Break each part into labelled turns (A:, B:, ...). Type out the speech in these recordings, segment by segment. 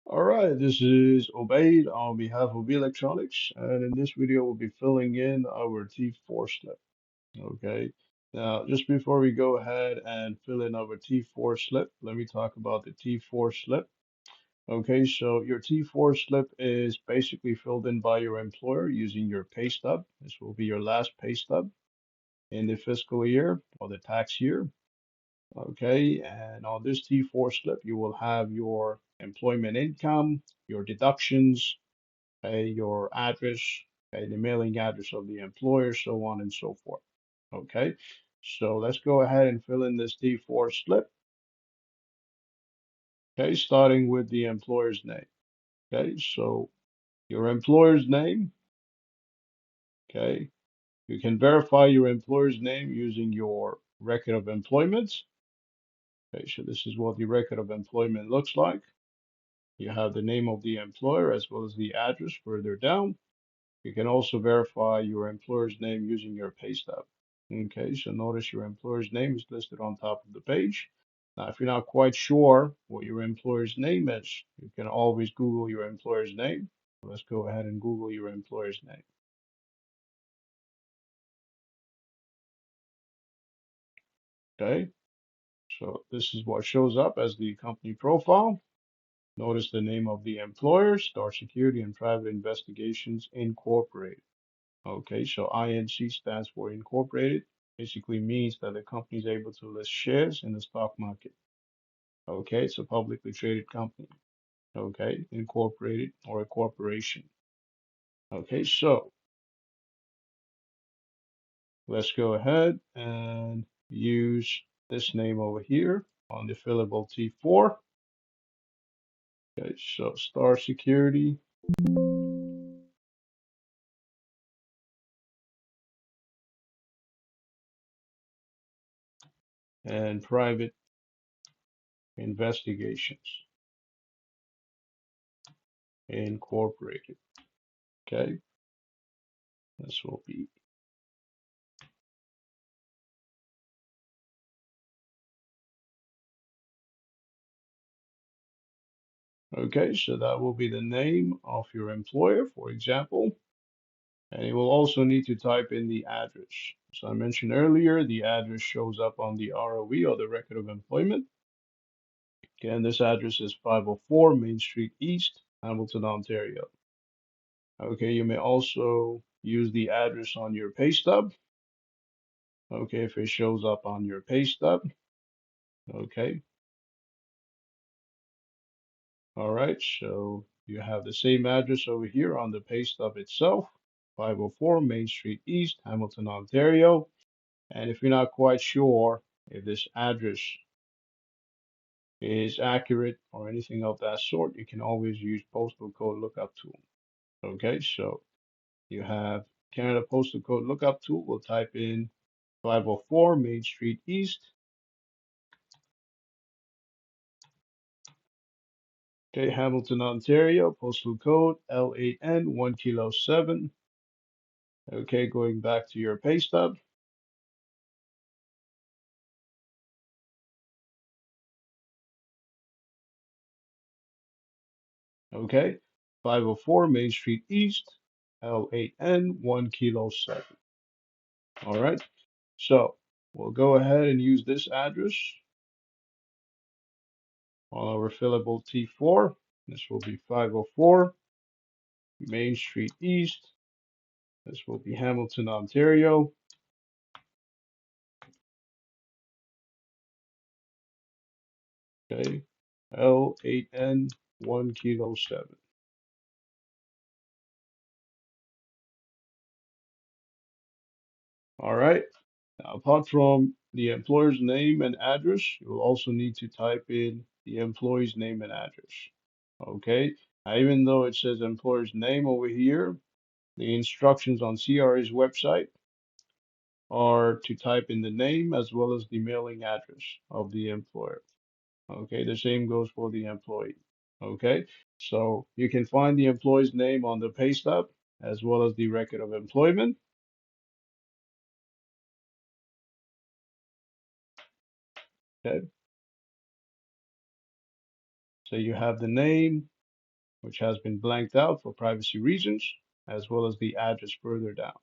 A: All right, this is Obaid on behalf of Electronics, and in this video we'll be filling in our T4 slip. Okay, now just before we go ahead and fill in our T4 slip, let me talk about the T4 slip. Okay, so your T4 slip is basically filled in by your employer using your pay stub. This will be your last pay stub in the fiscal year or the tax year. Okay, and on this T4 slip, you will have your employment income, your deductions, your address, the mailing address of the employer, so on and so forth. Okay, so let's go ahead and fill in this T4 slip. Okay, starting with the employer's name. Okay, so your employer's name. Okay, you can verify your employer's name using your record of employment. Okay, so this is what the record of employment looks like. You have the name of the employer as well as the address further down. You can also verify your employer's name using your pay stub. Okay, so notice your employer's name is listed on top of the page. Now, if you're not quite sure what your employer's name is, you can always Google your employer's name. Let's go ahead and Google your employer's name. Okay, so this is what shows up as the company profile. Notice the name of the employer, Star Security and Private Investigations Incorporated. Okay, so INC stands for incorporated. Basically means that the company is able to list shares in the stock market. Okay, it's a publicly traded company. Okay, incorporated or a corporation. Okay, so let's go ahead and use this name over here on the fillable T4. Okay, so Star Security and Private Investigations Incorporated. Okay, this will be okay, so that will be the name of your employer, for example, and you will also need to type in the address. So I mentioned earlier, the address shows up on the ROE or the record of employment. Again, this address is 504 Main Street East, Hamilton, Ontario. Okay, you may also use the address on your pay stub. Okay, if it shows up on your pay stub. Okay, all right, so you have the same address over here on the pay stub itself, 504 Main Street East, Hamilton, Ontario. And if you're not quite sure if this address is accurate or anything of that sort, you can always use postal code lookup tool. Okay, so you have Canada postal code lookup tool. We'll type in 504 Main Street East. Okay, Hamilton, Ontario, postal code L8N 1 Kilo 7. Okay, going back to your pay stub. Okay, 504 Main Street East, L8N 1 Kilo 7. All right, so we'll go ahead and use this address on our fillable T4. This will be 504 Main Street East. This will be Hamilton, Ontario. Okay, L8N 1 Kilo 7. All right. Now, apart from the employer's name and address, you will also need to type in the employee's name and address. Okay. Now, even though it says employer's name over here, the instructions on CRA's website are to type in the name as well as the mailing address of the employer. Okay. The same goes for the employee. Okay. So you can find the employee's name on the pay stub as well as the record of employment. Okay. So you have the name, which has been blanked out for privacy reasons, as well as the address further down.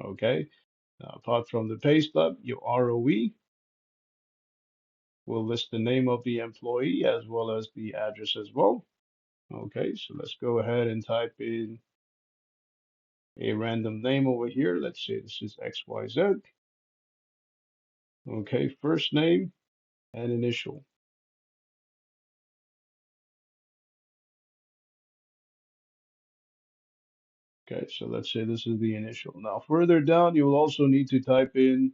A: Okay. Now, apart from the pay stub, your ROE will list the name of the employee as well as the address as well. Okay, so let's go ahead and type in a random name over here. Let's say this is XYZ. Okay, first name and initial. Okay, so let's say this is the initial. Now, further down, you will also need to type in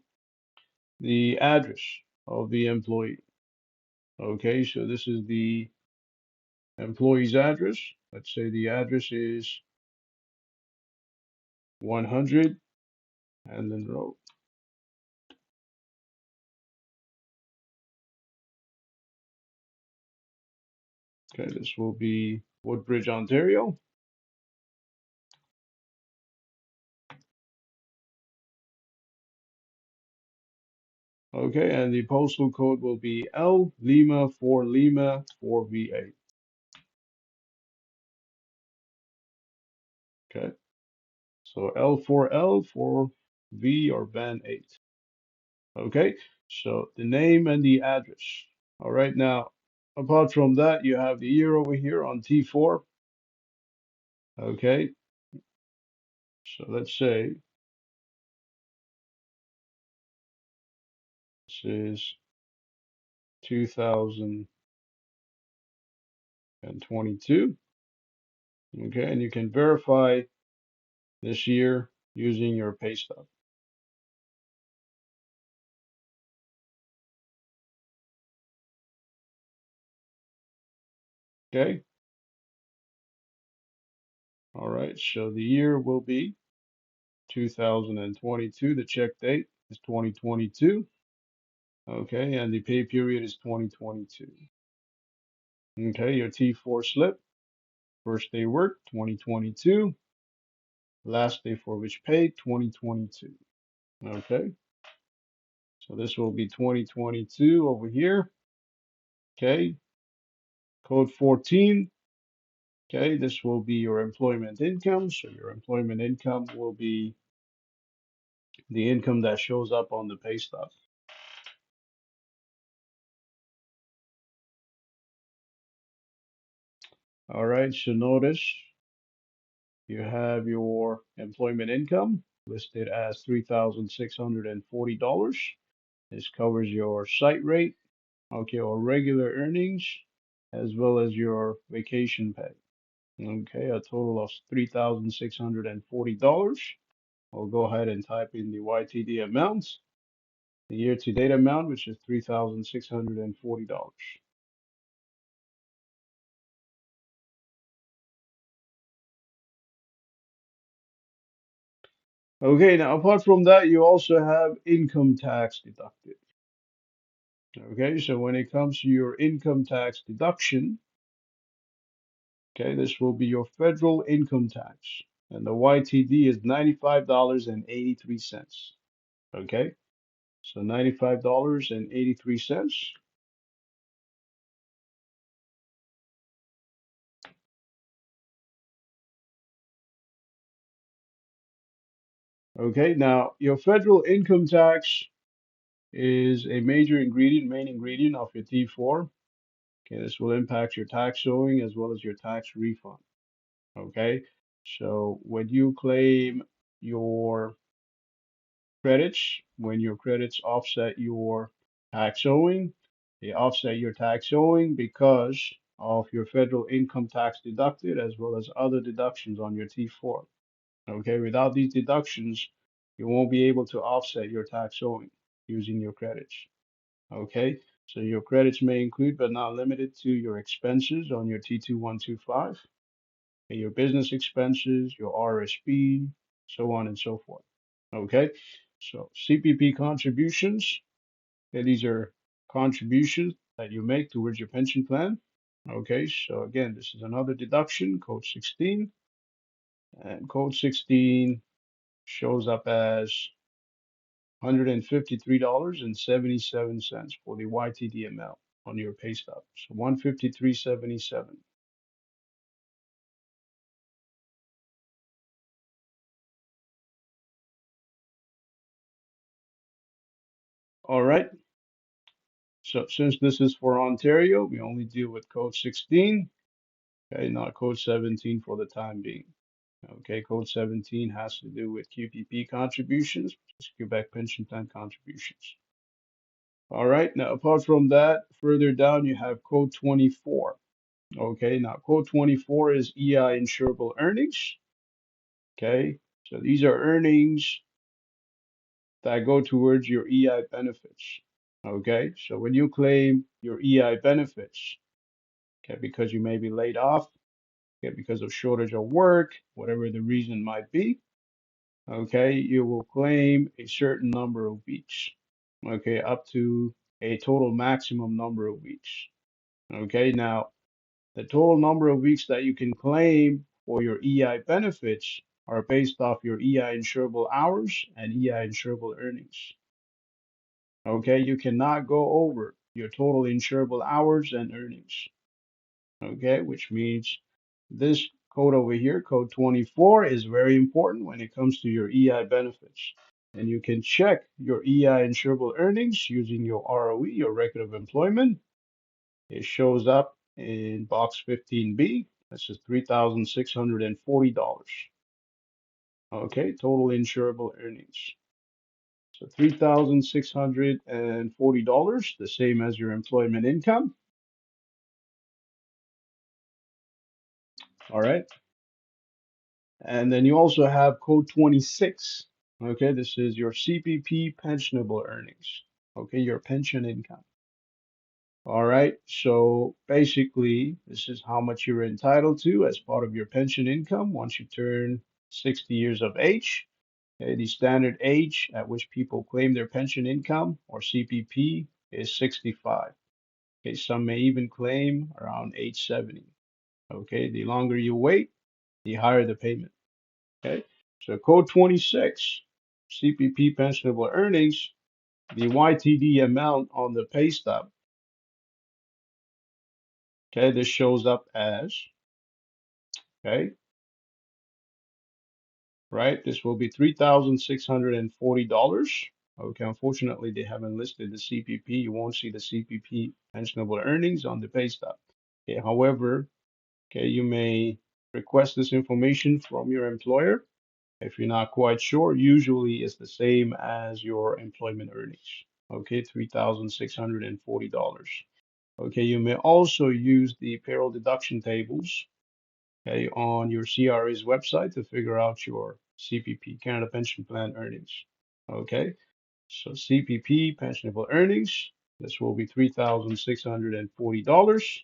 A: the address of the employee. Okay, so this is the employee's address. Let's say the address is 100 and then row. Okay, this will be Woodbridge, Ontario. Okay, and the postal code will be L Lima 4 Lima 4 VA. Okay, so L4L for V or Van 8. Okay, so the name and the address. All right, now apart from that, you have the year over here on T4. Okay, so let's say this is 2022. Okay, and you can verify this year using your pay stub. Okay, all right, so the year will be 2022. The check date is 2022. Okay, and the pay period is 2022. Okay, your T4 slip, first day work 2022, last day for which paid 2022. Okay, so this will be 2022 over here. Okay, code 14. Okay, this will be your employment income. So your employment income will be the income that shows up on the pay stub. All right, so notice you have your employment income listed as $3,640. This covers your site rate, okay, or regular earnings, as well as your vacation pay. Okay, a total of $3,640. I'll go ahead and type in the YTD amount, the year-to-date amount, which is $3,640. Okay, now apart from that, you also have income tax deducted. Okay, so when it comes to your income tax deduction, okay, this will be your federal income tax, and the YTD is $95.83. Okay, so $95.83. Okay, now your federal income tax is a major ingredient, main ingredient of your T4. Okay, this will impact your tax owing as well as your tax refund. Okay, so when you claim your credits, when your credits offset your tax owing, they offset your tax owing because of your federal income tax deducted as well as other deductions on your T4. Okay, without these deductions, you won't be able to offset your tax owing using your credits. Okay, so your credits may include but not limited to your expenses on your T2125, and your business expenses, your RSP, so on and so forth. Okay, so CPP contributions, okay, these are contributions that you make towards your pension plan. Okay, so again, this is another deduction, code 16, and code 16 shows up as $153.77 for the YTD amount on your pay stub. So 153.77. All right. So since this is for Ontario, we only deal with code 16, okay, not code 17 for the time being. Okay, code 17 has to do with QPP contributions, which is Quebec Pension Plan contributions. All right, now apart from that, further down you have code 24. Okay, now code 24 is EI insurable earnings. Okay, so these are earnings that go towards your EI benefits. Okay, so when you claim your EI benefits, okay, because you may be laid off, okay, because of shortage of work, whatever the reason might be, okay, you will claim a certain number of weeks, okay, up to a total maximum number of weeks. Okay, now the total number of weeks that you can claim for your EI benefits are based off your EI insurable hours and EI insurable earnings. Okay, you cannot go over your total insurable hours and earnings. Okay, which means this code over here, code 24, is very important when it comes to your EI benefits. And you can check your EI insurable earnings using your ROE, your record of employment. It shows up in box 15B. That's just $3,640. Okay, total insurable earnings. So $3,640, the same as your employment income. All right. And then you also have code 26. Okay, this is your CPP pensionable earnings. Okay, your pension income. All right, so basically, this is how much you're entitled to as part of your pension income once you turn 60 years of age. Okay, the standard age at which people claim their pension income or CPP is 65. Okay, some may even claim around age 70. Okay, the longer you wait, the higher the payment. Okay, so code 26, CPP pensionable earnings, the YTD amount on the pay stub. Okay, this shows up as, okay, right? This will be $3,640. Okay, unfortunately, they haven't listed the CPP. You won't see the CPP pensionable earnings on the pay stub. Okay, however, okay, you may request this information from your employer. If you're not quite sure, usually it's the same as your employment earnings. Okay, $3,640. Okay, you may also use the payroll deduction tables, okay, on your CRA's website to figure out your CPP, Canada Pension Plan earnings. Okay, so CPP pensionable earnings, this will be $3,640,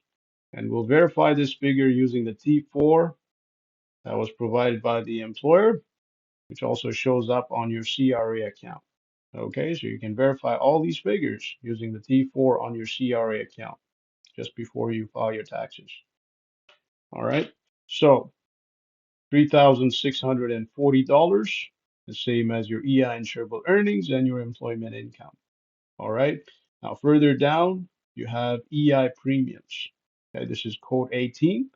A: and we'll verify this figure using the T4 that was provided by the employer, which also shows up on your CRA account. Okay, so you can verify all these figures using the T4 on your CRA account just before you file your taxes. All right, so $3,640, the same as your EI insurable earnings and your employment income. All right, now further down, you have EI premiums. Okay, this is code 18.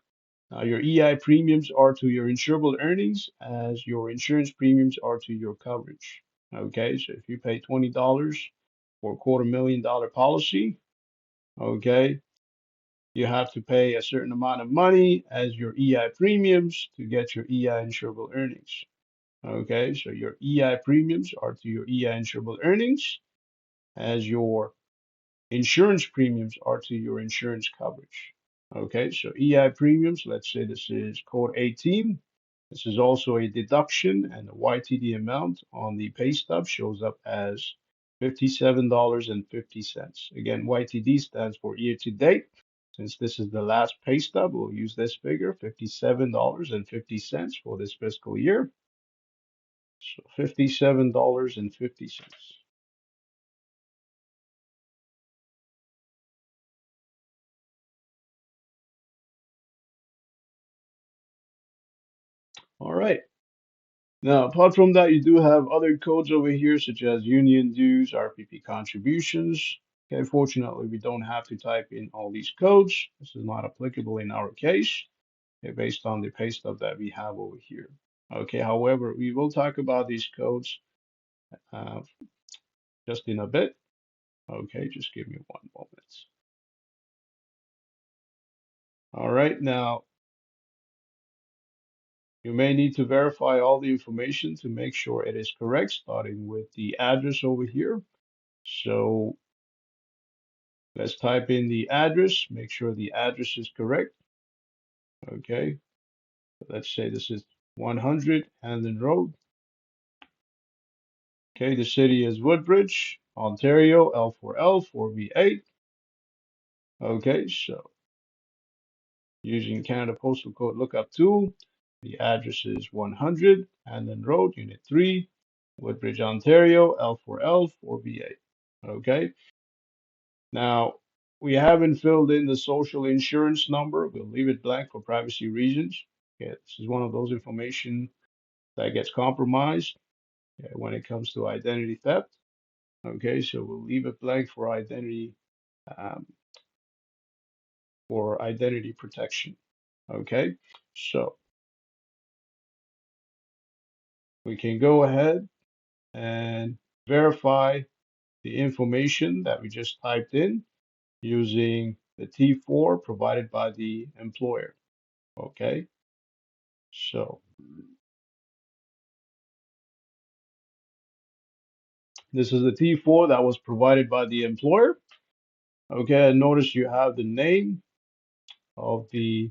A: Now, your EI premiums are to your insurable earnings as your insurance premiums are to your coverage. Okay, so if you pay $20 for a $250,000 policy, okay, you have to pay a certain amount of money as your EI premiums to get your EI insurable earnings. Okay, so your EI premiums are to your EI insurable earnings as your insurance premiums are to your insurance coverage. Okay, so EI premiums, let's say this is code 18. This is also a deduction, and the YTD amount on the pay stub shows up as $57.50. Again, YTD stands for year to date. Since this is the last pay stub, we'll use this figure, $57.50 for this fiscal year. So $57.50. All right. Now, apart from that, you do have other codes over here, such as union dues, RPP contributions. Okay, fortunately, we don't have to type in all these codes. This is not applicable in our case, okay, based on the pay stub that we have over here. Okay, however, we will talk about these codes uh, just in a bit. Okay, just give me one moment. All right, now you may need to verify all the information to make sure it is correct, starting with the address over here. So let's type in the address, make sure the address is correct. Okay, let's say this is 100 Hamden Road. Okay, the city is Woodbridge, Ontario, L4L 4V8. Okay, so using Canada Postal Code lookup tool, the address is 100 Hamden Road, Unit 3, Woodbridge, Ontario, L4L 4V8. Okay, now we haven't filled in the social insurance number. We'll leave it blank for privacy reasons. Okay, this is one of those information that gets compromised when it comes to identity theft. Okay, so we'll leave it blank um, for identity protection. Okay, so we can go ahead and verify the information that we just typed in using the T4 provided by the employer. Okay, so this is the T4 that was provided by the employer. Okay, and notice you have the name of the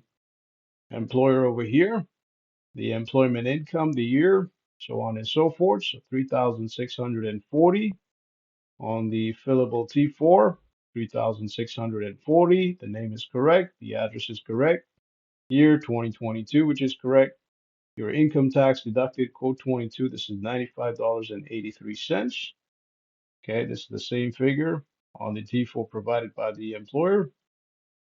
A: employer over here, the employment income, the year, so on and so forth. So 3,640 on the fillable T4, 3,640. The name is correct. The address is correct. Year 2022, which is correct. Your income tax deducted, code 22. This is $95.83. Okay, this is the same figure on the T4 provided by the employer.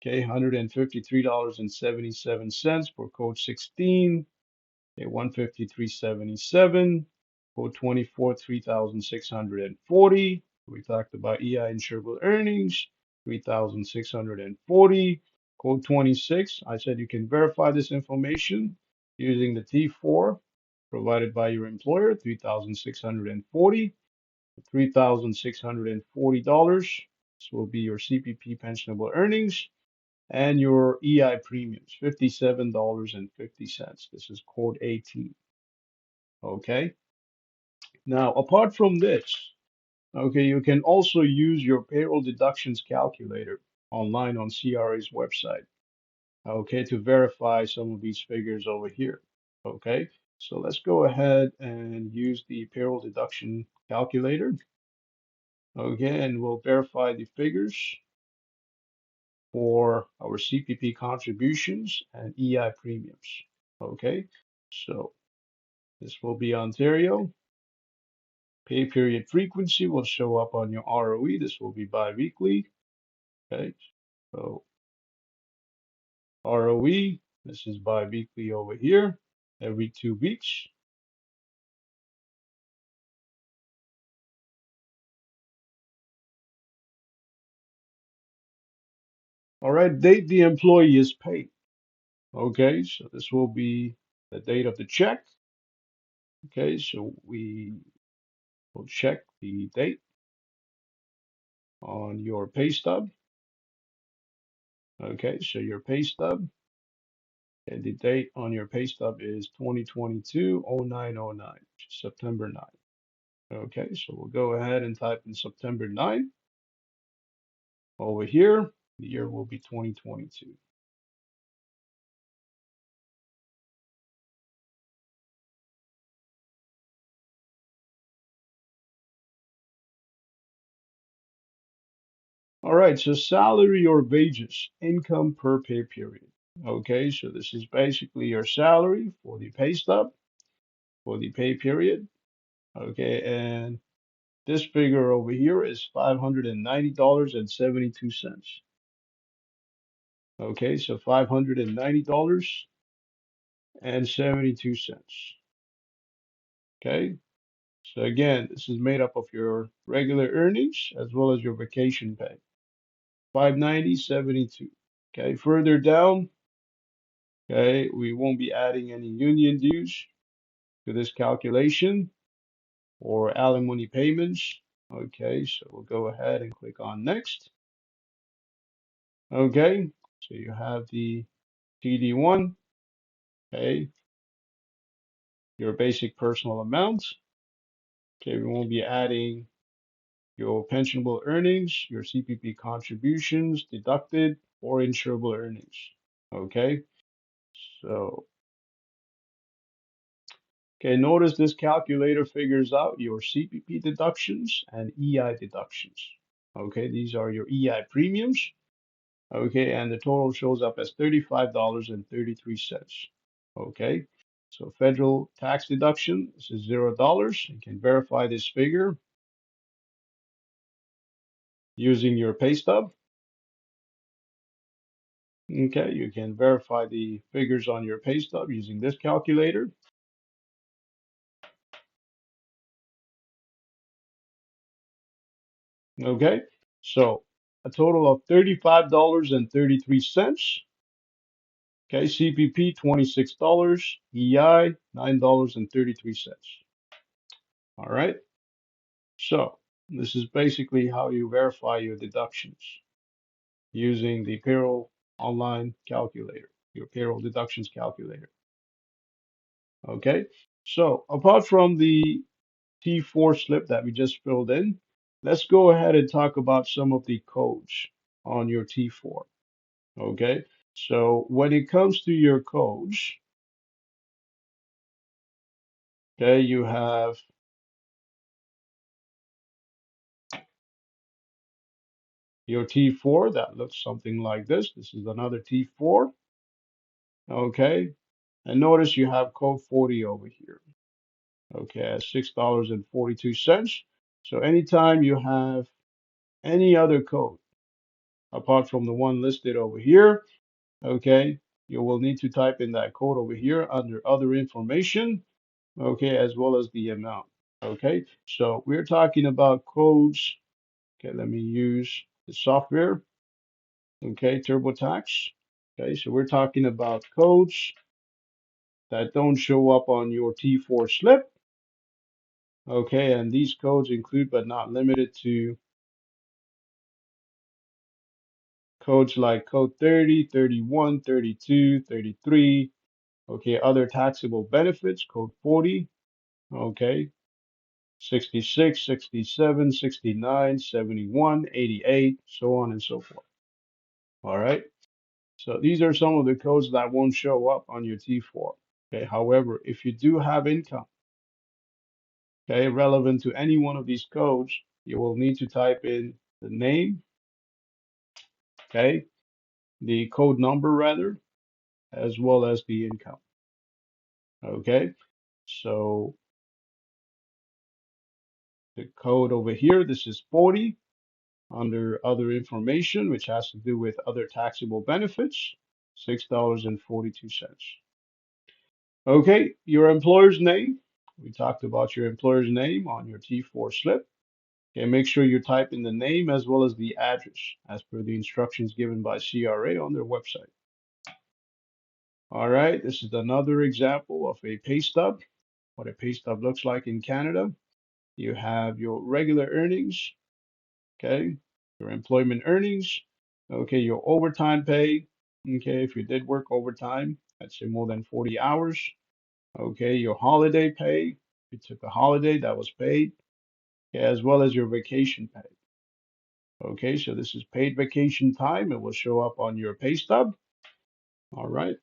A: Okay, $153.77 for code 16. Okay, 153.77. Code 24, 3,640. We talked about EI insurable earnings, 3,640. Code 26, I said you can verify this information using the T4 provided by your employer, 3,640. $3,640. This will be your CPP pensionable earnings and your EI premiums, $57.50. This is code 18. Okay. Now, apart from this, okay, you can also use your payroll deductions calculator online on CRA's website, okay, to verify some of these figures over here. Okay. So let's go ahead and use the payroll deduction calculator. Okay, and we'll verify the figures for our CPP contributions and EI premiums. Okay, so this will be Ontario. Pay period frequency will show up on your ROE. This will be bi-weekly. Okay, so ROE, this is bi-weekly over here, every 2 weeks. All right, date the employee is paid. Okay, so this will be the date of the check. Okay, so we will check the date on your pay stub. Okay, so your pay stub and the date on your pay stub is 2022-0909, September 9th. Okay, so we'll go ahead and type in September 9th. Over here, the year will be 2022. All right, so salary or wages, income per pay period. Okay, so this is basically your salary for the pay stub, for the pay period. Okay, and this figure over here is $590.72. Okay, so $590.72. Okay, so again, this is made up of your regular earnings as well as your vacation pay. 590.72. Okay, further down, okay, we won't be adding any union dues to this calculation or alimony payments. Okay, so we'll go ahead and click on next. Okay, so you have the TD1, okay, your basic personal amounts. Okay, we won't be adding your pensionable earnings, your CPP contributions deducted, or insurable earnings. Okay, so okay, notice this calculator figures out your CPP deductions and EI deductions. Okay, these are your EI premiums. Okay, and the total shows up as $35.33. Okay, so federal tax deduction, this is $0. You can verify this figure using your pay stub. Okay, you can verify the figures on your pay stub using this calculator. Okay, so a total of $35.33. Okay, CPP $26, EI $9.33. All right, so this is basically how you verify your deductions using the payroll online calculator, your payroll deductions calculator. Okay, so apart from the T4 slip that we just filled in, let's go ahead and talk about some of the codes on your T4. Okay, so when it comes to your codes, okay, you have your T4 that looks something like this. This is another T4. Okay, and notice you have code 40 over here. Okay, at $6.42. So anytime you have any other code apart from the one listed over here, okay, you will need to type in that code over here under other information, okay, as well as the amount. Okay, so we're talking about codes. Okay, let me use the software. Okay, TurboTax. Okay, so we're talking about codes that don't show up on your T4 slip. Okay, and these codes include but not limited to codes like code 30, 31, 32, 33. Okay, other taxable benefits, code 40. Okay, 66, 67, 69, 71, 88, so on and so forth. All right. So these are some of the codes that won't show up on your T4. Okay. However, if you do have income, okay, relevant to any one of these codes, you will need to type in the name, okay, the code number rather, as well as the income. Okay. So the code over here, this is 40 under other information, which has to do with other taxable benefits, $6.42. Okay, your employer's name. We talked about your employer's name on your T4 slip. Okay, make sure you type in the name as well as the address as per the instructions given by CRA on their website. All right, this is another example of a pay stub, what a pay stub looks like in Canada. You have your regular earnings, okay, your employment earnings, okay, your overtime pay, okay, if you did work overtime, let's say more than 40 hours, okay, your holiday pay, if you took a holiday that was paid, okay, as well as your vacation pay. Okay, so this is paid vacation time. It will show up on your pay stub. All right.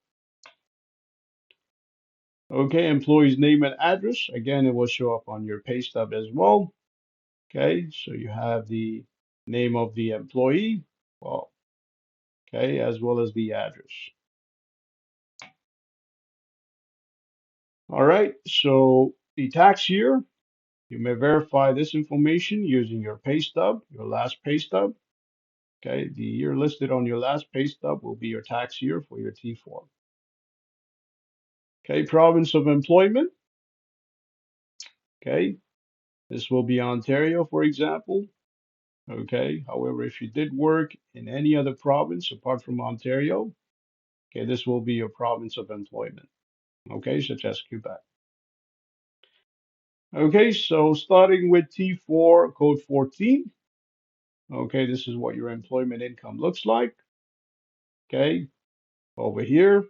A: Okay, employee's name and address. Again, it will show up on your pay stub as well. Okay, so you have the name of the employee. Well, okay, as well as the address. All right, so the tax year, you may verify this information using your pay stub, your last pay stub. Okay, the year listed on your last pay stub will be your tax year for your T4. Okay, province of employment. Okay, this will be Ontario, for example. Okay, however, if you did work in any other province apart from Ontario, okay, this will be your province of employment. Okay, such as Quebec. Okay, so starting with T4 code 14. Okay, this is what your employment income looks like. Okay, over here.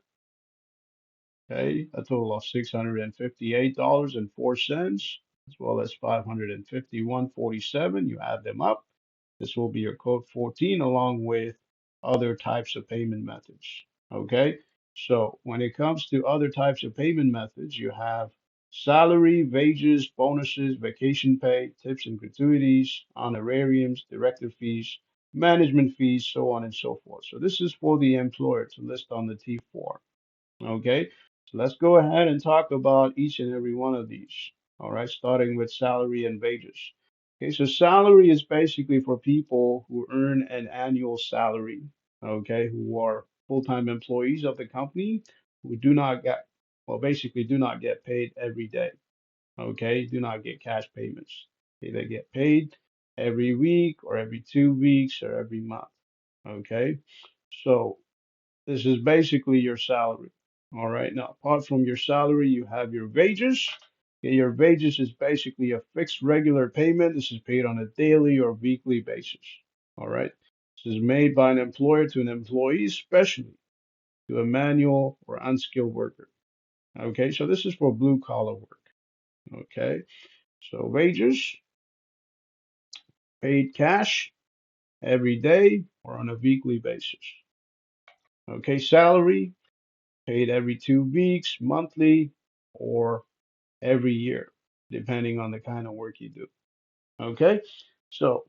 A: Okay, a total of $658.04, as well as 551.47. You add them up. This will be your code 14 along with other types of payment methods. Okay, so when it comes to other types of payment methods, you have salary, wages, bonuses, vacation pay, tips and gratuities, honorariums, director fees, management fees, so on and so forth. So this is for the employer to list on the T4. Okay, so let's go ahead and talk about each and every one of these. All right, starting with salary and wages. Okay, so salary is basically for people who earn an annual salary, okay, who are full-time employees of the company who do not get, well, basically do not get paid every day, okay, do not get cash payments. Okay, they get paid every week or every 2 weeks or every month, okay? So this is basically your salary. All right. Now, apart from your salary, you have your wages. Okay, your wages is basically a fixed regular payment. This is paid on a daily or weekly basis. All right. This is made by an employer to an employee, especially to a manual or unskilled worker. Okay. So this is for blue collar work. Okay. So wages paid cash every day or on a weekly basis. Okay. Salary paid every 2 weeks, monthly, or every year, depending on the kind of work you do. Okay, so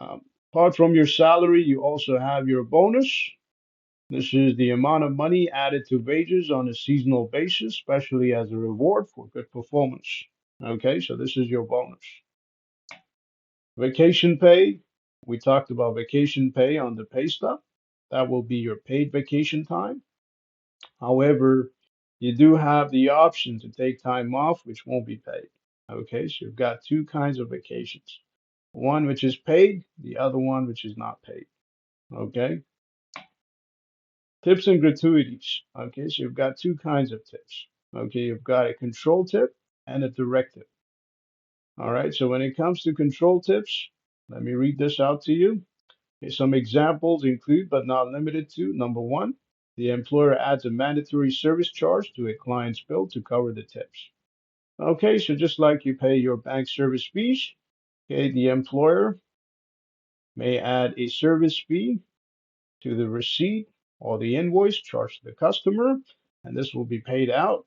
A: um, apart from your salary, you also have your bonus. This is the amount of money added to wages on a seasonal basis, especially as a reward for good performance. Okay, so this is your bonus. Vacation pay. We talked about vacation pay on the pay stub. That will be your paid vacation time. However, you do have the option to take time off, which won't be paid. Okay, so you've got two kinds of vacations. One which is paid, the other one which is not paid. Okay, tips and gratuities. Okay, so you've got two kinds of tips. Okay, you've got a control tip and a direct tip. All right, so when it comes to control tips, let me read this out to you. Okay, some examples include, but not limited to, number one, the employer adds a mandatory service charge to a client's bill to cover the tips. Okay, so just like you pay your bank service fees, okay, the employer may add a service fee to the receipt or the invoice charged to the customer, and this will be paid out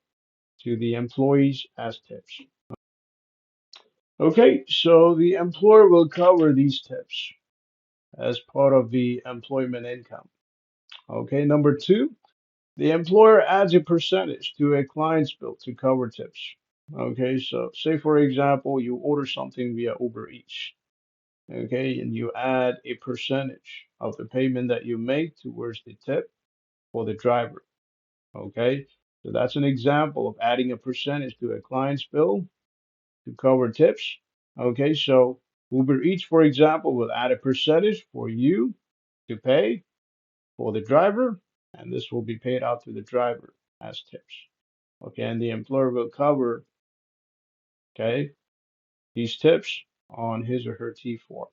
A: to the employees as tips. Okay, so the employer will cover these tips as part of the employment income. Okay, number two, the employer adds a percentage to a client's bill to cover tips. Okay, so say for example, you order something via Uber Eats. Okay, and you add a percentage of the payment that you make towards the tip for the driver. Okay, so that's an example of adding a percentage to a client's bill to cover tips. Okay, so Uber Eats, for example, will add a percentage for you to pay for the driver, and this will be paid out to the driver as tips. Okay, and the employer will cover, okay, these tips on his or her T4. All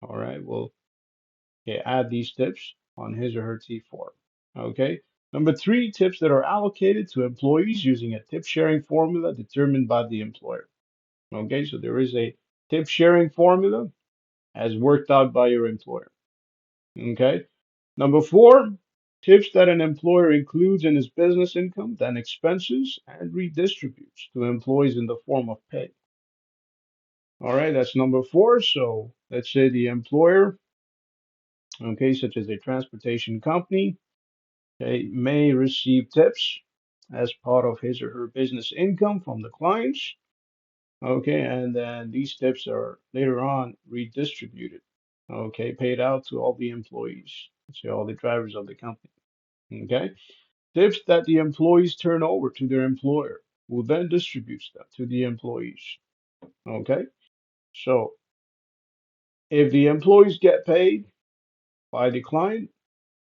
A: right, we'll okay, add these tips on his or her T4. Okay. Number three, tips that are allocated to employees using a tip sharing formula determined by the employer. Okay, so there is a tip sharing formula as worked out by your employer. Okay. Number four, tips that an employer includes in his business income, then expenses, and redistributes to employees in the form of pay. All right, that's number four. So let's say the employer, okay, such as a transportation company, okay, may receive tips as part of his or her business income from the clients. Okay, and then these tips are later on redistributed, okay, paid out to all the employees, so all the drivers of the company. Okay, tips that the employees turn over to their employer, who then distributes them to the employees. Okay, so if the employees get paid by the client,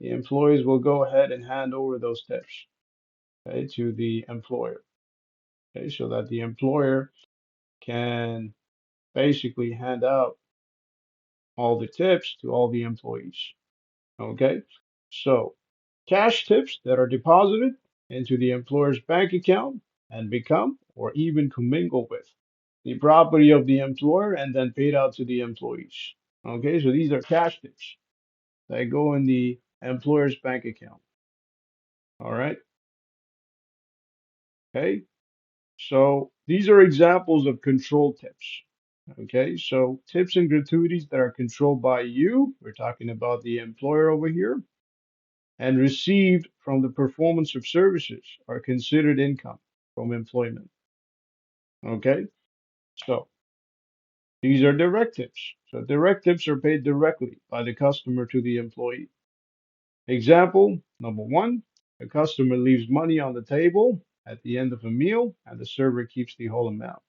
A: the employees will go ahead and hand over those tips, okay, to the employer. okay, so that the employer can basically hand out all the tips to all the employees. Okay, so cash tips that are deposited into the employer's bank account and become or even commingle with the property of the employer and then paid out to the employees. Okay, so these are cash tips that go in the employer's bank account. All right, okay, so these are examples of control tips. Okay, so tips and gratuities that are controlled by you, we're talking about the employer over here, and received from the performance of services are considered income from employment. Okay, so these are directives. So directives are paid directly by the customer to the employee. Example number one, a customer leaves money on the table at the end of a meal and the server keeps the whole amount.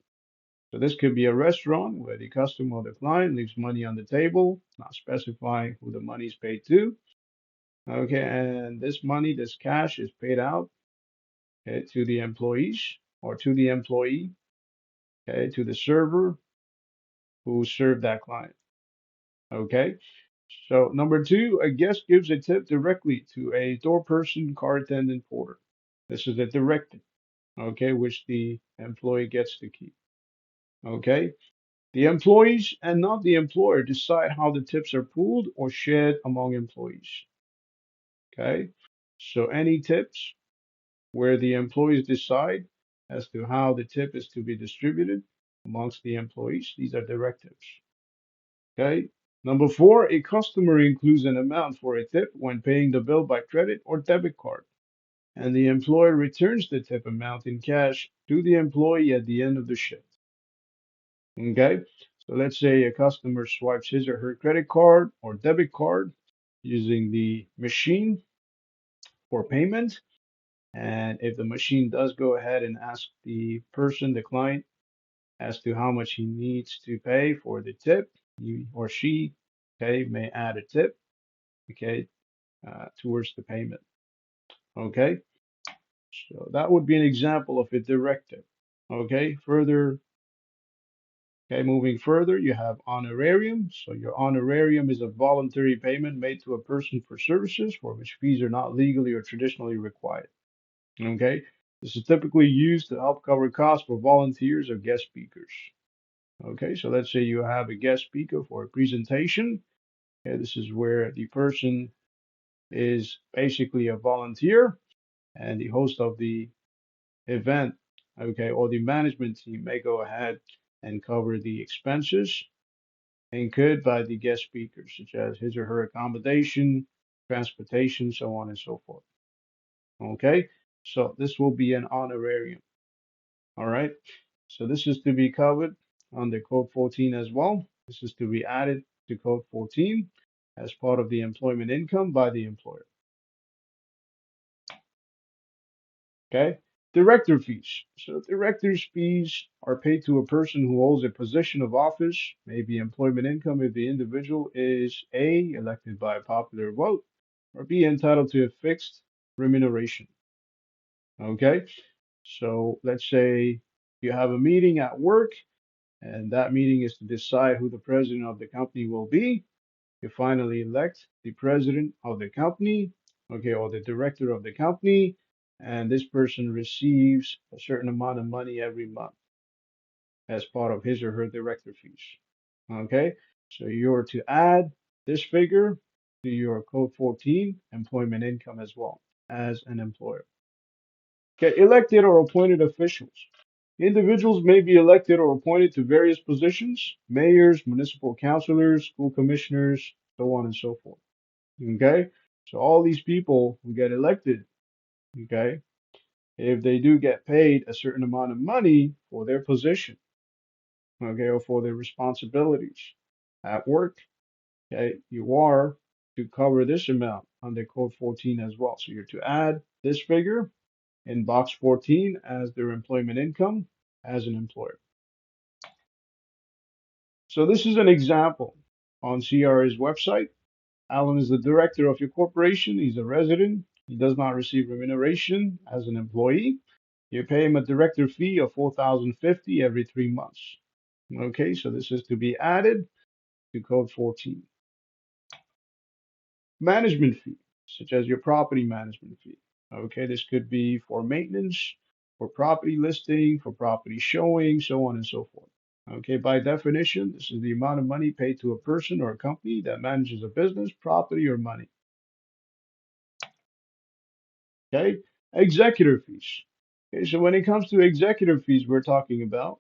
A: So this could be a restaurant where the customer or the client leaves money on the table, not specifying who the money is paid to. Okay, and this money, this cash is paid out, okay, to the employees or to the employee, okay, to the server who served that client. Okay. So number two, a guest gives a tip directly to a door person, car attendant, porter. This is a direct tip, okay, which the employee gets to keep. Okay. The employees and not the employer decide how the tips are pooled or shared among employees. Okay. So any tips where the employees decide as to how the tip is to be distributed amongst the employees, these are directives. Okay. Number four, a customer includes an amount for a tip when paying the bill by credit or debit card, and the employer returns the tip amount in cash to the employee at the end of the shift. Okay. So let's say a customer swipes his or her credit card or debit card using the machine for payment. And if the machine does go ahead and ask the person, the client, as to how much he needs to pay for the tip, he or she, okay, may add a tip, okay, towards the payment. Okay, so that would be an example of a directive. Okay, further, okay, moving further, you have honorarium. So your honorarium is a voluntary payment made to a person for services for which fees are not legally or traditionally required. Okay, this is typically used to help cover costs for volunteers or guest speakers. Okay, so let's say you have a guest speaker for a presentation. Okay, this is where the person is basically a volunteer and the host of the event, okay, or the management team may go ahead and cover the expenses incurred by the guest speaker, such as his or her accommodation, transportation, so on and so forth. Okay, so this will be an honorarium. All right, so this is to be covered under Code 14 as well. This is to be added to Code 14 as part of the employment income by the employer. Okay. Director fees. So director's fees are paid to a person who holds a position of office, maybe employment income if the individual is A, elected by a popular vote, or B, entitled to a fixed remuneration. Okay. So let's say you have a meeting at work, and that meeting is to decide who the president of the company will be. You finally elect the president of the company, okay, or the director of the company, and this person receives a certain amount of money every month as part of his or her director fees. Okay, so you're to add this figure to your Code 14 employment income as well as an employer. Okay, elected or appointed officials. Individuals may be elected or appointed to various positions, mayors, municipal councilors, school commissioners, so on and so forth. Okay. So all these people who get elected, okay, if they do get paid a certain amount of money for their position, okay, or for their responsibilities at work, okay, you are to cover this amount under Code 14 as well. So you're to add this figure in box 14 as their employment income as an employer. So this is an example on CRA's website. Alan is the director of your corporation. He's a resident. He does not receive remuneration as an employee. You pay him a director fee of 4,050 every 3 months. Okay, so this is to be added to code 14. Management fee, such as your property management fee. Okay, this could be for maintenance, for property listing, for property showing, so on and so forth. Okay, by definition, this is the amount of money paid to a person or a company that manages a business, property, or money. Okay, executive fees. Okay, so when it comes to executive fees, we're talking about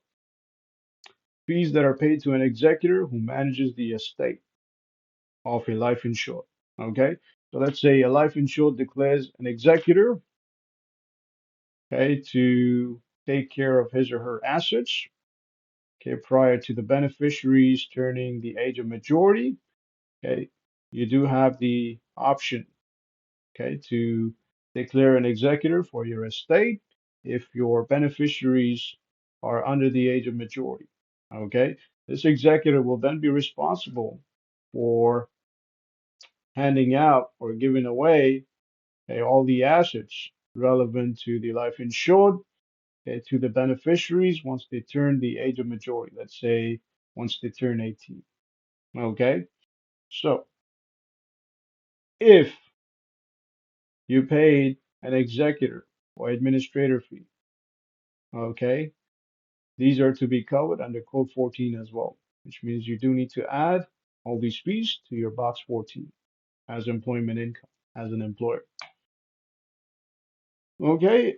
A: fees that are paid to an executor who manages the estate of a life insured. Okay, so let's say a life insured declares an executor, okay, to take care of his or her assets, okay, prior to the beneficiaries turning the age of majority. Okay, you do have the option, okay, to declare an executor for your estate if your beneficiaries are under the age of majority. Okay, this executor will then be responsible for handing out or giving away, okay, all the assets relevant to the life insured, okay, to the beneficiaries once they turn the age of majority. Let's say once they turn 18. Okay, so if you paid an executor or administrator fee, okay, these are to be covered under Code 14 as well, which means you do need to add all these fees to your box 14 as employment income as an employer. Okay,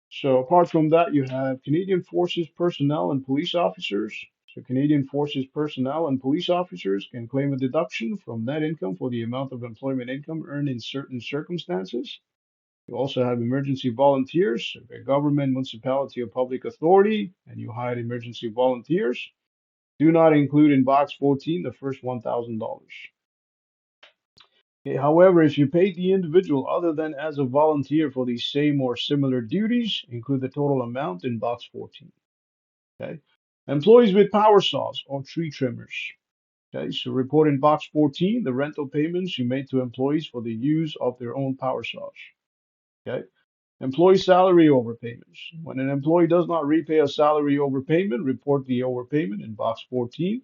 A: so apart from that, you have Canadian Forces personnel and police officers. So Canadian Forces personnel and police officers can claim a deduction from net income for the amount of employment income earned in certain circumstances. You also have emergency volunteers, a government, municipality, or public authority, and you hire emergency volunteers. Do not include in box 14 the first $1,000. Okay, however, if you paid the individual other than as a volunteer for the same or similar duties, include the total amount in box 14. Okay. Employees with power saws or tree trimmers. Okay, so report in box 14 the rental payments you made to employees for the use of their own power saws. Okay. Employee salary overpayments. When an employee does not repay a salary overpayment, report the overpayment in box 14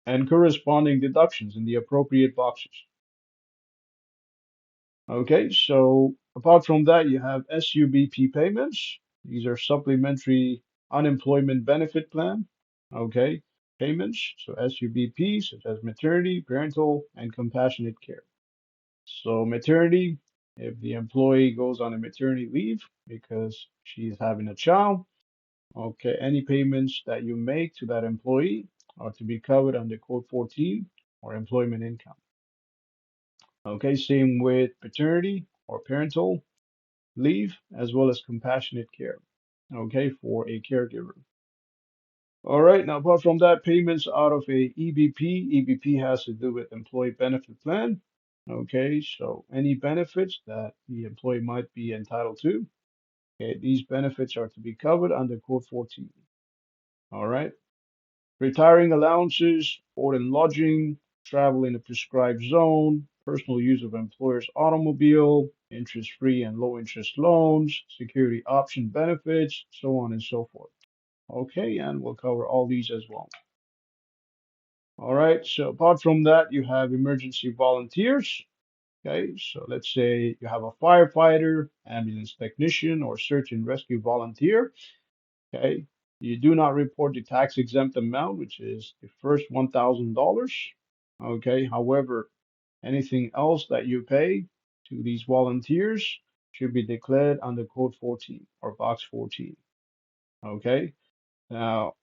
A: and corresponding deductions in the appropriate boxes. Okay, so apart from that, you have SUBP payments. These are supplementary unemployment benefit plan. Okay, payments. So SUBP, such as maternity, parental, and compassionate care. So maternity, if the employee goes on a maternity leave because she's having a child, okay, any payments that you make to that employee are to be covered under Code 14 or employment income. Okay, same with paternity or parental leave, as well as compassionate care, okay, for a caregiver. All right, now apart from that, payments out of a EBP. EBP has to do with employee benefit plan. Okay, so any benefits that the employee might be entitled to, okay, these benefits are to be covered under Code 14. All right, retiring allowances, board and lodging, travel in a prescribed zone, personal use of employer's automobile, interest-free and low-interest loans, security option benefits, so on and so forth. Okay, and we'll cover all these as well. All right, so apart from that, you have emergency volunteers. Okay, so let's say you have a firefighter, ambulance technician, or search and rescue volunteer. Okay, you do not report the tax exempt amount, which is the first $1,000. Okay, however, anything else that you pay to these volunteers should be declared under Code 14 or Box 14. Okay, now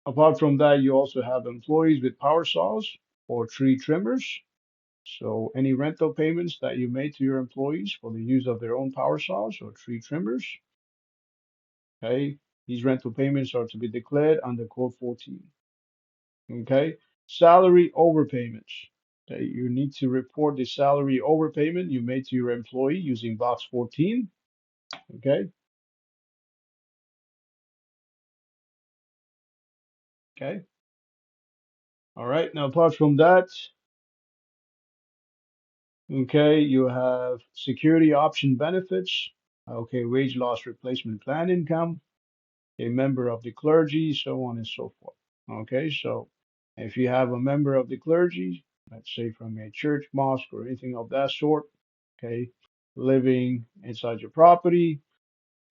A: apart from that, you also have employees with power saws or tree trimmers. So any rental payments that you made to your employees for the use of their own power saws or tree trimmers, okay, these rental payments are to be declared under Code 14. Okay, salary overpayments. Okay, you need to report the salary overpayment you made to your employee using box 14. Okay, okay. All right, now apart from that, Okay, you have security option benefits. Okay, wage loss replacement plan income, a member of the clergy, so on and so forth. Okay, so if you have a member of the clergy, let's say from a church, mosque, or anything of that sort, okay, living inside your property,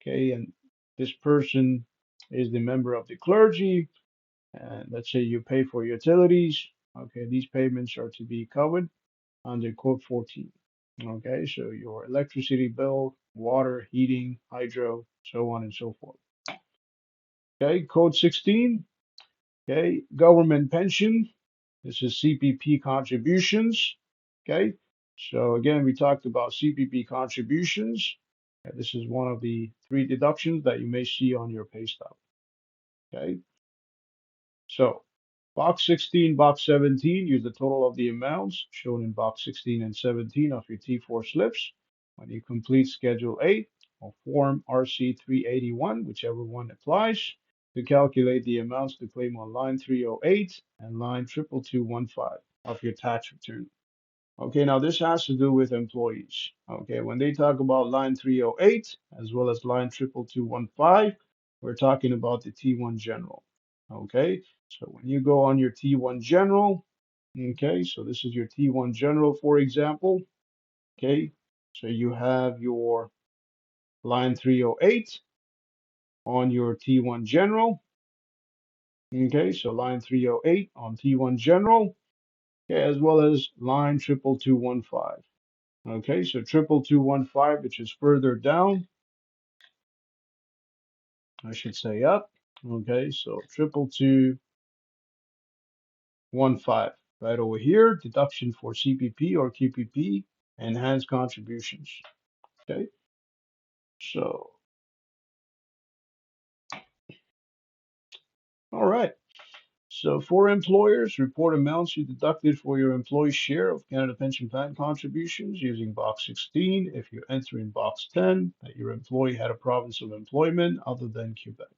A: okay, and this person is the member of the clergy, and let's say you pay for utilities, okay, these payments are to be covered under Code 14. Okay, so your electricity bill, water, heating, hydro, so on and so forth. Okay, Code 16. Okay, government pension. This is CPP contributions. Okay, so again, we talked about CPP contributions. This is one of the three deductions that you may see on your pay stub. Okay, so box 16, box 17, use the total of the amounts shown in box 16 and 17 of your T4 slips when you complete Schedule 8 or Form RC 381, whichever one applies, to calculate the amounts to claim on line 308 and line 22215 of your tax return. Okay, now this has to do with employees. Okay, when they talk about line 308 as well as line 22215, we're talking about the T1 general. Okay, so when you go on your T1 general, okay, so this is your T1 general, for example. Okay, so you have your line 308 on your T1 general. Okay, so line 308 on T1 general, okay, as well as line 22215. Okay, so 22215, which is further down, I should say up. Okay, so 22215, right over here, deduction for CPP or QPP, enhanced contributions. Okay, so, all right. So for employers, report amounts you deducted for your employee's share of Canada Pension Plan contributions using box 16 if you enter in box 10 that your employee had a province of employment other than Quebec.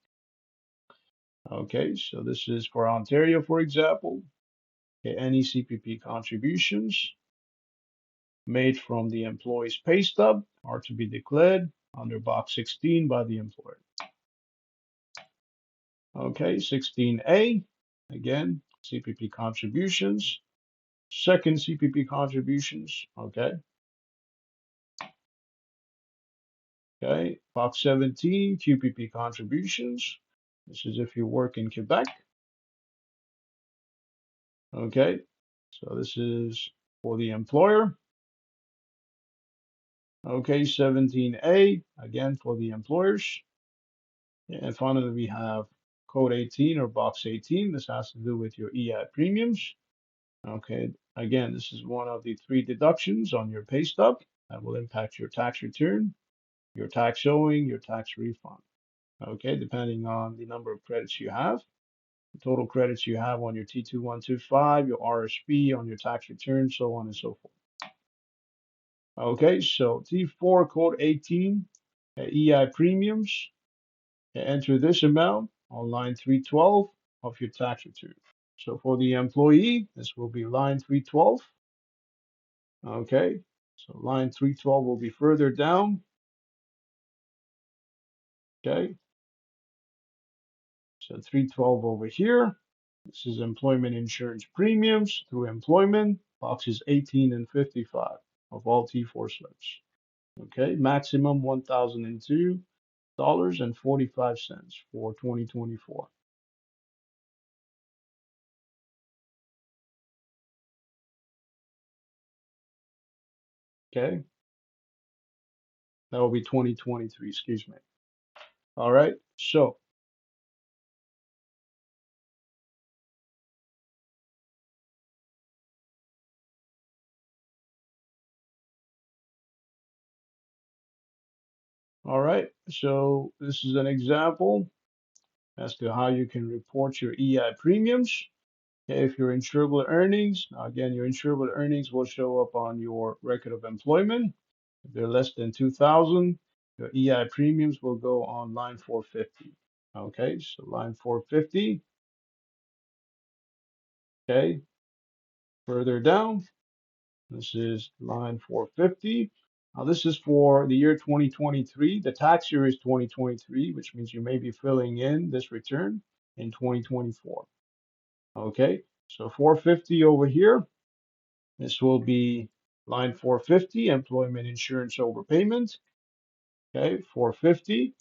A: Okay, so this is for Ontario, for example. Okay, any CPP contributions made from the employee's pay stub are to be declared under box 16 by the employer. Okay, 16A, again, CPP contributions, second CPP contributions, okay. Okay, box 17, QPP contributions. This is if you work in Quebec. Okay, so this is for the employer. Okay, 17A, again for the employers. And finally, we have code 18 or box 18. This has to do with your EI premiums. Okay, again, this is one of the three deductions on your pay stub that will impact your tax return, your tax owing, your tax refund. Okay, depending on the number of credits you have, the total credits you have on your T2125, your RSP, on your tax return, so on and so forth. Okay, so T4 code 18, EI premiums. Enter this amount on line 312 of your tax return. So for the employee, this will be line 312. Okay, so line 312 will be further down. Okay, so 312 over here. This is employment insurance premiums through employment, boxes 18 and 55 of all T4 slips. Okay, maximum $1,002.45 for 2024. Okay, that will be 2023, excuse me. All right, so all right, so this is an example as to how you can report your EI premiums. Okay, if your insurable earnings, now again, your insurable earnings will show up on your record of employment. If they're less than 2,000, your EI premiums will go on line 450. Okay, so line 450. Okay, further down. This is line 450. Now, this is for the year 2023. The tax year is 2023, which means you may be filling in this return in 2024. Okay, so 450 over here. This will be line 450, employment insurance overpayment. Okay, 450.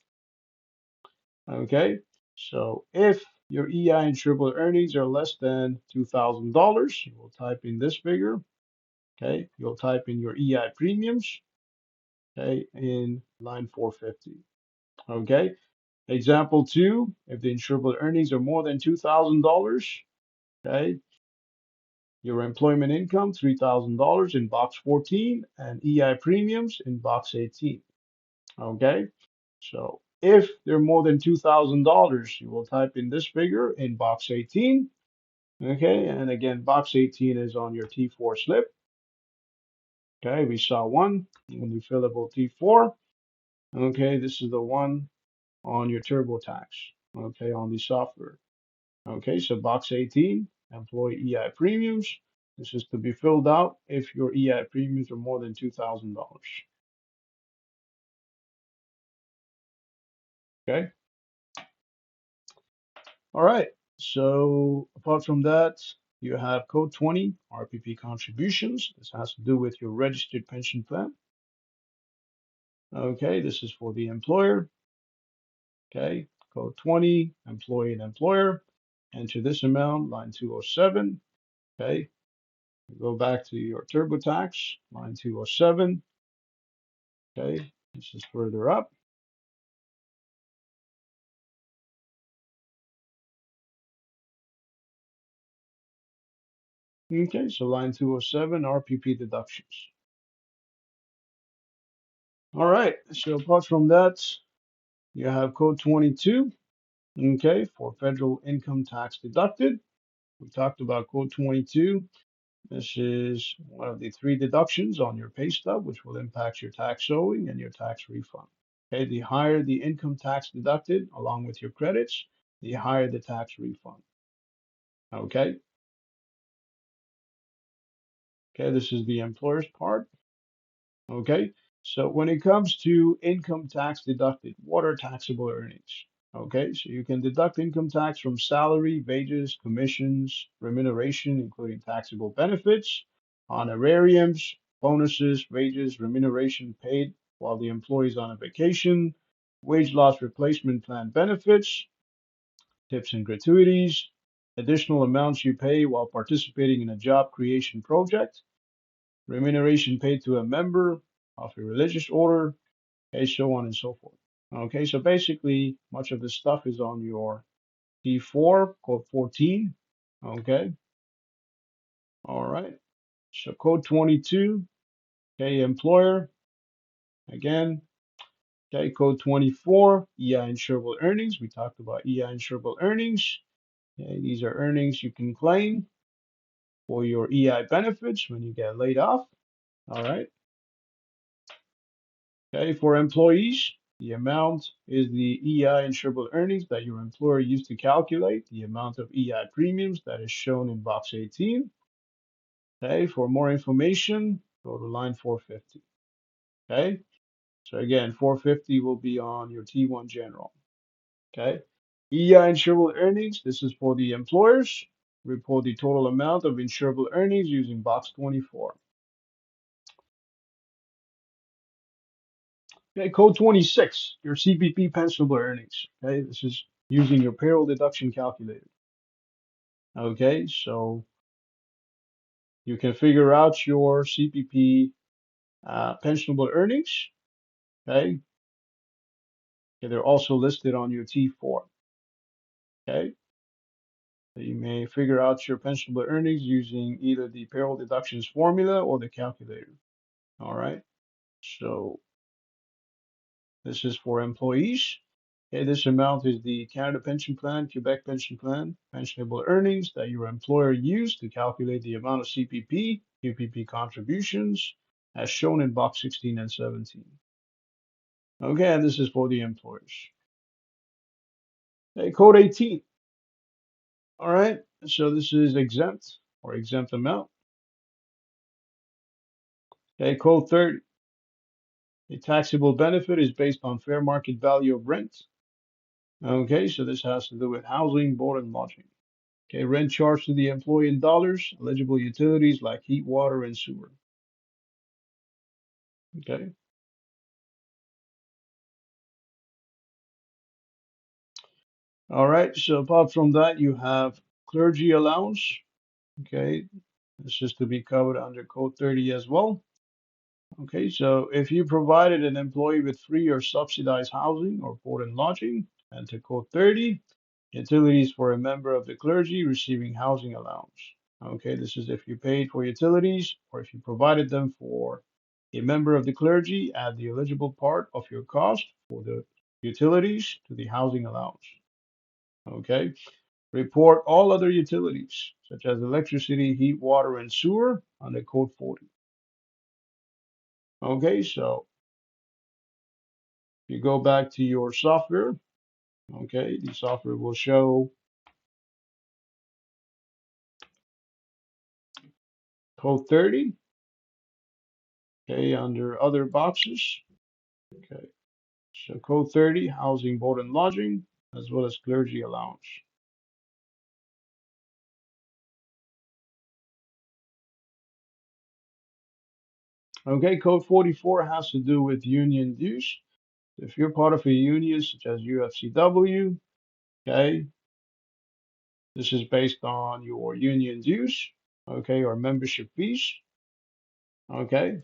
A: Okay, so if your EI insurable earnings are less than $2,000, you will type in this figure. Okay, you'll type in your EI premiums. Okay, in line 450. Okay, example two, if the insurable earnings are more than $2,000, okay, your employment income $3,000 in box 14 and EI premiums in box 18. Okay, so if they're more than $2,000, you will type in this figure in box 18. Okay, and again, box 18 is on your T4 slip. Okay, we saw one in the fillable T4. Okay, this is the one on your TurboTax. Okay, on the software. Okay, so box 18, employee EI premiums. This is to be filled out if your EI premiums are more than $2,000. Okay. All right. So apart from that, you have code 20, RPP contributions. This has to do with your registered pension plan. Okay, this is for the employer. Okay, code 20, employee and employer. Enter this amount, line 207. Okay, go back to your TurboTax, line 207. Okay, this is further up. Okay, so line 207, RPP deductions. All right, so apart from that, you have code 22, okay, for federal income tax deducted. We talked about code 22. This is one of the three deductions on your pay stub, which will impact your tax owing and your tax refund. Okay, the higher the income tax deducted along with your credits, the higher the tax refund. Okay, okay, this is the employer's part. Okay, so when it comes to income tax deducted, what are taxable earnings? Okay, so you can deduct income tax from salary, wages, commissions, remuneration, including taxable benefits, honorariums, bonuses, wages, remuneration paid while the employee is on a vacation, wage loss replacement plan benefits, tips and gratuities, additional amounts you pay while participating in a job creation project, remuneration paid to a member of a religious order, and so on and so forth. Okay, so basically, much of this stuff is on your T4, code 14. Okay, all right. So code 22, okay, employer, again, okay, code 24, EI insurable earnings. We talked about EI insurable earnings. Okay, these are earnings you can claim for your EI benefits when you get laid off. All right. Okay, for employees, the amount is the EI insurable earnings that your employer used to calculate the amount of EI premiums that is shown in box 18. Okay, for more information, go to line 450. Okay, so again, 450 will be on your T1 general. Okay, EI insurable earnings, this is for the employers. Report the total amount of insurable earnings using box 24. Okay, code 26, your CPP pensionable earnings. Okay, this is using your payroll deduction calculator. Okay, so you can figure out your CPP pensionable earnings. Okay, they're also listed on your T4. Okay, so you may figure out your pensionable earnings using either the payroll deductions formula or the calculator. All right, so this is for employees. Okay, this amount is the Canada Pension Plan, Quebec Pension Plan, pensionable earnings that your employer used to calculate the amount of CPP, QPP contributions, as shown in box 16 and 17. Okay, and this is for the employers. Okay, code 18. All right, so this is exempt or exempt amount. Okay, code 30. A taxable benefit is based on fair market value of rent. Okay, so this has to do with housing, board, and lodging. Okay, rent charged to the employee in dollars, eligible utilities like heat, water, and sewer. Okay, all right, so apart from that, you have clergy allowance. Okay, this is to be covered under Code 30 as well. Okay, so if you provided an employee with free or subsidized housing or board and lodging, enter Code 30, utilities for a member of the clergy receiving housing allowance. Okay, this is if you paid for utilities or if you provided them for a member of the clergy, add the eligible part of your cost for the utilities to the housing allowance. Okay, report all other utilities such as electricity, heat, water, and sewer under Code 40. Okay, so you go back to your software. Okay, the software will show Code 30. Okay, under other boxes. Okay, so Code 30, housing, board, and lodging, as well as clergy allowance. Okay, Code 44 has to do with union dues. If you're part of a union such as UFCW, okay, this is based on your union dues, okay, or membership fees, okay.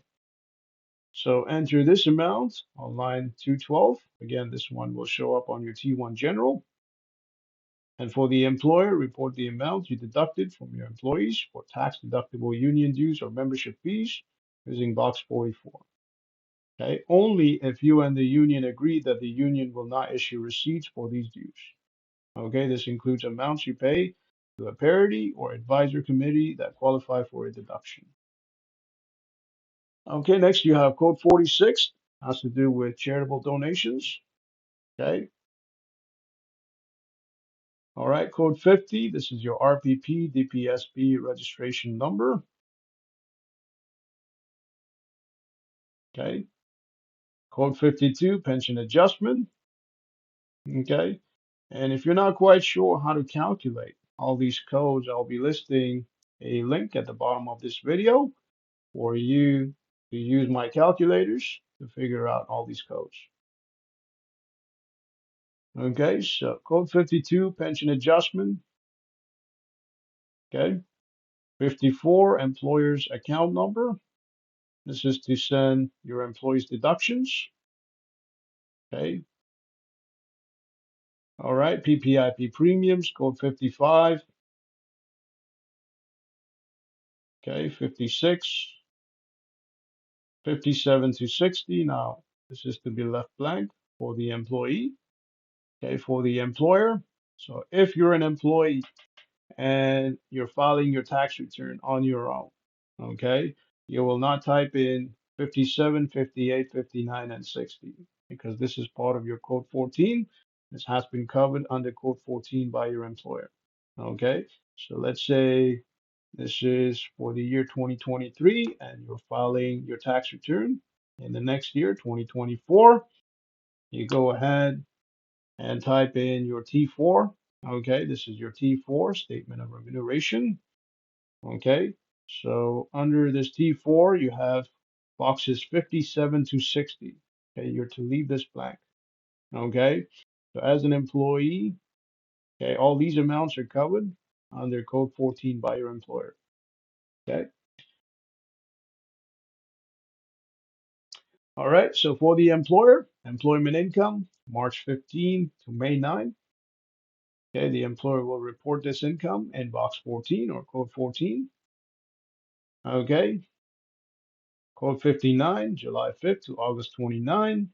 A: So enter this amount on line 212. Again, this one will show up on your T1 general. And for the employer, report the amount you deducted from your employees for tax-deductible union dues or membership fees using box 44. Okay, only if you and the union agree that the union will not issue receipts for these dues. Okay, this includes amounts you pay to a parity or advisor committee that qualify for a deduction. Okay, next you have code 46, has to do with charitable donations. Okay, all right, code 50, this is your RPP DPSB registration number. Okay, code 52, pension adjustment. Okay, and if you're not quite sure how to calculate all these codes, I'll be listing a link at the bottom of this video for you to use my calculators to figure out all these codes. Okay, so code 52, pension adjustment. Okay, 54, employer's account number. This is to send your employees deductions. Okay, all right, PPIP premiums, code 55. Okay, 56, 57 to 60. Now, this is to be left blank for the employee. Okay, for the employer. So if you're an employee and you're filing your tax return on your own, okay, you will not type in 57, 58, 59, and 60 because this is part of your code 14. This has been covered under code 14 by your employer. Okay, so let's say this is for the year 2023 and you're filing your tax return in the next year, 2024. You go ahead and type in your T4. Okay, this is your T4, statement of remuneration. Okay, so under this T4, you have boxes 57 to 60. Okay, you're to leave this blank. Okay, so as an employee, okay, all these amounts are covered under code 14 by your employer. Okay, all right, so for the employer, employment income, March 15 to May 9. Okay, the employer will report this income in box 14 or code 14. Okay, code 59, July 5th to August 29.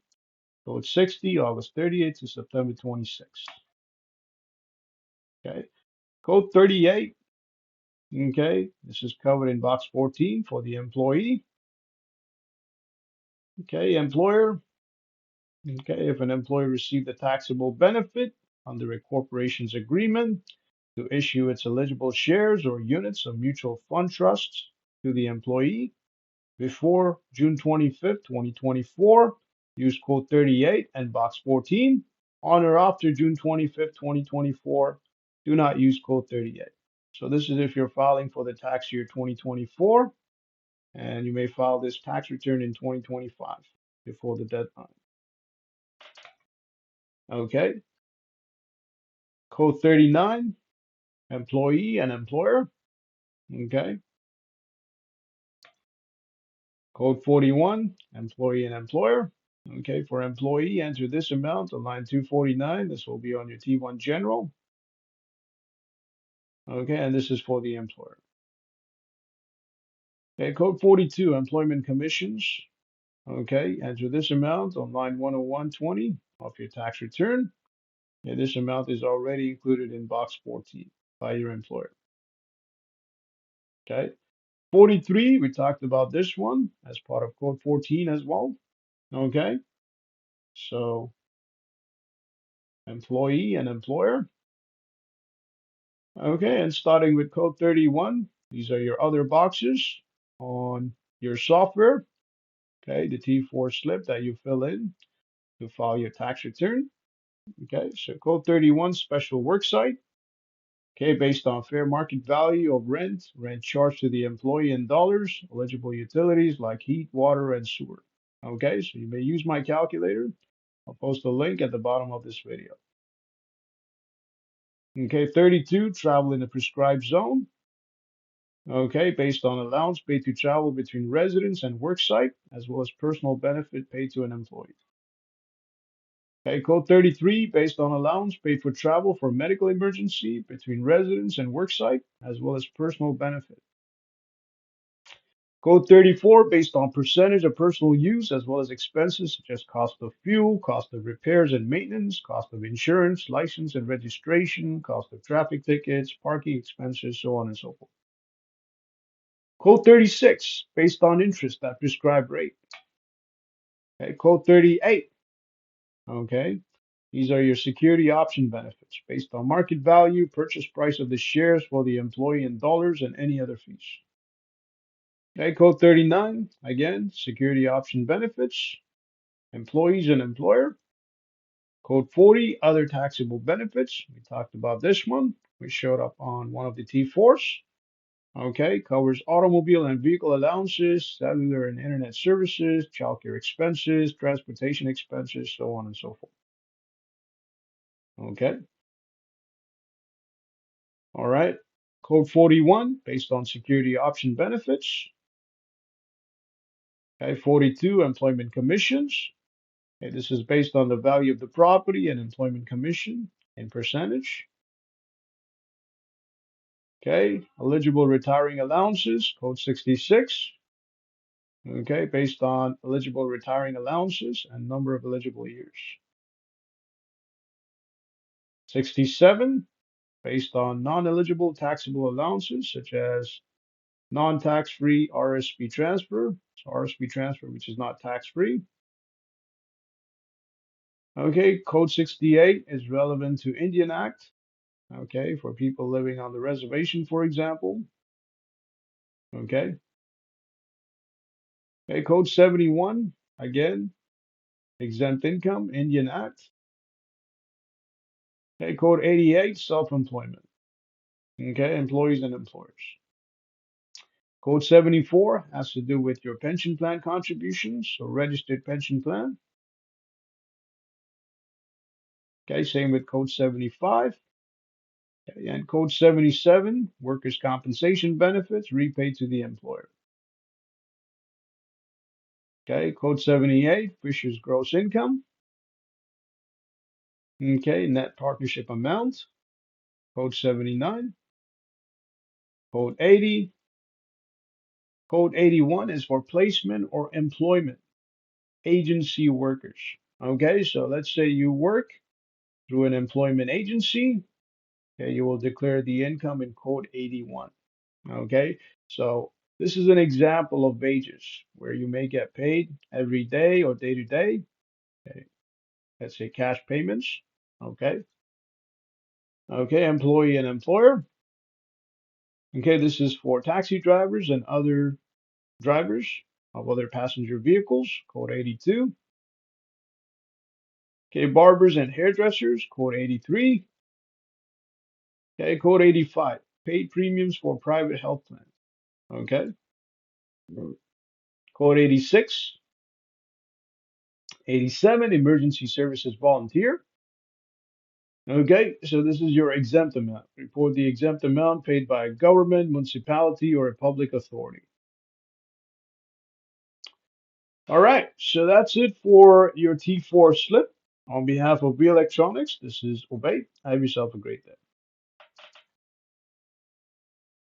A: Code 60, August 30th to September 26th. Okay, code 38. Okay, this is covered in box 14 for the employee. Okay, employer. Okay, if an employee received a taxable benefit under a corporation's agreement to issue its eligible shares or units of mutual fund trusts to the employee. before June 25th, 2024, use code 38 and box 14. On or after June 25th, 2024, do not use code 38. So this is if you're filing for the tax year 2024, and you may file this tax return in 2025 before the deadline. Okay, code 39, employee and employer. Okay, code 41, employee and employer. Okay, for employee, enter this amount on line 249. This will be on your T1 general. Okay, and this is for the employer. Okay, code 42, employment commissions. Okay, enter this amount on line 10120 of your tax return. And this amount is already included in box 14 by your employer. Okay, 43, we talked about this one as part of code 14 as well. Okay, so employee and employer. Okay, and starting with code 31, these are your other boxes on your software. Okay, the T4 slip that you fill in to file your tax return. Okay, so code 31, special worksite. Okay, based on fair market value of rent, rent charged to the employee in dollars, eligible utilities like heat, water, and sewer. Okay, so you may use my calculator. I'll post a link at the bottom of this video. Okay, 32, travel in the prescribed zone. Okay, based on allowance paid to travel between residence and worksite, as well as personal benefit paid to an employee. Okay, code 33, based on allowance paid for travel for medical emergency between residence and worksite, as well as personal benefit. Code 34, based on percentage of personal use, as well as expenses such as cost of fuel, cost of repairs and maintenance, cost of insurance, license and registration, cost of traffic tickets, parking expenses, so on and so forth. Code 36, based on interest at prescribed rate. Okay, code 38. Okay, these are your security option benefits based on market value, purchase price of the shares for the employee in dollars, and any other fees. Okay, code 39, again, security option benefits, employees and employer. Code 40, other taxable benefits. We talked about this one. We showed up on one of the T4s. Okay, covers automobile and vehicle allowances, cellular and internet services, childcare expenses, transportation expenses, so on and so forth. Okay, all right. Code 41, based on security option benefits. Okay, 42, employment commissions. Okay, this is based on the value of the property and employment commission in percentage. Okay, eligible retiring allowances, code 66. Okay, based on eligible retiring allowances and number of eligible years. 67, based on non-eligible taxable allowances such as non-tax-free RSP transfer. So RSP transfer, which is not tax-free. Okay, code 68 is relevant to Indian Act. Okay, for people living on the reservation, for example. Okay. Okay, code 71, again, exempt income, Indian Act. Okay, code 88, self-employment. Okay, employees and employers. Code 74 has to do with your pension plan contributions, so registered pension plan. Okay, same with code 75. Okay, and code 77, workers' compensation benefits repaid to the employer. Okay, code 78, Fisher's gross income. Okay, net partnership amount. Code 79. Code 80. Code 81 is for placement or employment, agency workers. Okay, so let's say you work through an employment agency. Okay, you will declare the income in code 81. Okay, so this is an example of wages where you may get paid every day or day to day. Okay, let's say cash payments. Okay, okay, employee and employer. Okay, this is for taxi drivers and other drivers. of other passenger vehicles, code 82. Okay, barbers and hairdressers, code 83. Okay, code 85, paid premiums for private health plans. Okay, code 86, 87, emergency services volunteer. Okay, so this is your exempt amount. Report the exempt amount paid by a government, municipality, or a public authority. All right, so that's it for your T4 slip. On behalf of B Electronics, this is Obey. Have yourself a great day.